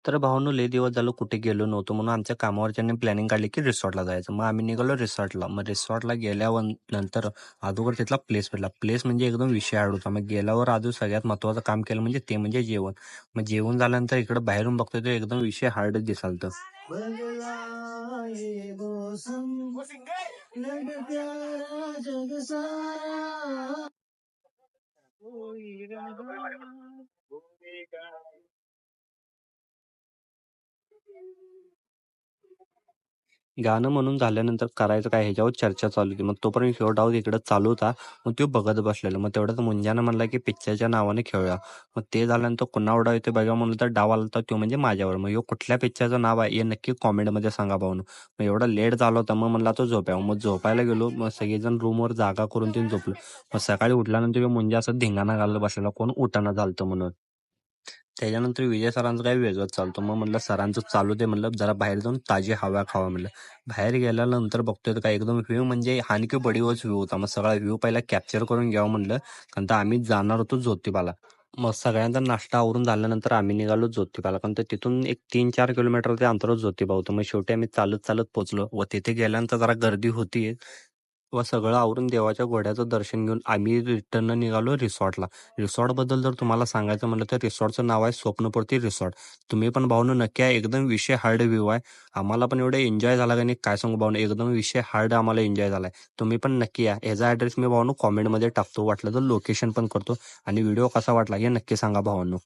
तर भावांनो, लय दिवस झालं कुठे गेलो नव्हतो म्हणून आमच्या कामावरच्यांनी प्लॅनिंग काढली की रिसॉर्टला जायचं. मग आम्ही निघालो रिसॉर्टला. मग रिसॉर्टला गेल्यावर नंतर अगोदर तिथला प्लेस भेटला. प्लेस म्हणजे एकदम विषय होता. मग गेल्यावर अजून सगळ्यात महत्त्वाचं काम केलं म्हणजे ते म्हणजे जेवण. मग जेवण झाल्यानंतर इकडं बाहेरून बघतोय तो एकदम विषय हार्डच दिसालतं. गाणं म्हणून झाल्यानंतर करायचं काय ह्याच्यावर चर्चा चालू होती. मग तोपर्यंत ह्यो डाव इकडं चालू होता. मग तो बघत बसलेला. मग तेवढ्यात मुंजानं म्हणला की पिक्चरच्या नावाने खेळूया. मग ते झाल्यानंतर कुणावर डाव येतोय बघा म्हणलं तर डाव आला होता तो म्हणजे माझ्यावर. मग ह्यो कुठल्या पिक्चरचं नाव आहे हे नक्की कॉमेंटमध्ये सांगा भावानो. मग एवढा लेट झाला होता. मग म्हणला तो झोपाव. मग झोपायला गेलो. मग सगळेजण रूमवर जागा करून तीन झोपलो. मग सकाळी उठल्यानंतर ह्यो मुंजा असं धिंगाणा घालत बसलेला कोण उठाना झालतं म्हणून. त्याच्यानंतर विजय सरांचं काही वेगळंच चालतं. मग म्हणलं सरांचं चालू दे म्हणलं जरा बाहेर जाऊन ताजी हवा खावा म्हणलं. बाहेर गेल्यानंतर बघतोय तर काय एकदम व्ह्यू म्हणजे हानकी बडीवच व्ह्यू होता. मग सगळा व्ह्यू पहिला कॅप्चर करून घ्यावं म्हणलं. कारण तर आम्ही जाणार होतो ज्योतिबाला. मग सगळ्यांचा नाश्ता आवरून झाल्यानंतर आम्ही निघालो ज्योतिबाला. कारण तर तिथून एक 3-4 किलोमीटर ते अंतरावर ज्योतिबा होतं. मग शेवटी आम्ही चालत चालत पोहोचलो व तिथे गेल्यानंतर जरा गर्दी होती. व सगळं आवरून देवाच्या घोड्याचं दर्शन घेऊन आम्ही रिटर्न निघालो रिसॉर्टला. रिसॉर्टबद्दल जर तुम्हाला सांगायचं म्हटलं तर रिसॉर्टचं नाव आहे स्वप्नपूर्ती रिसॉर्ट. तुम्ही पण भावनो नक्की आहे. एकदम विषय हार्ड व्ह्यू आहे. आम्हाला पण एवढे एन्जॉय झाला का नाही काय सांगू भावनो. एकदम विषय हार्ड आम्हाला एन्जॉय झालाय. तुम्ही पण नक्की या. ह्याचा ॲड्रेस मी भावनो कॉमेंटमध्ये टाकतो. वाटलं तर लोकेशन पण करतो. आणि व्हिडिओ कसा वाटला हे नक्की सांगा भावांनो.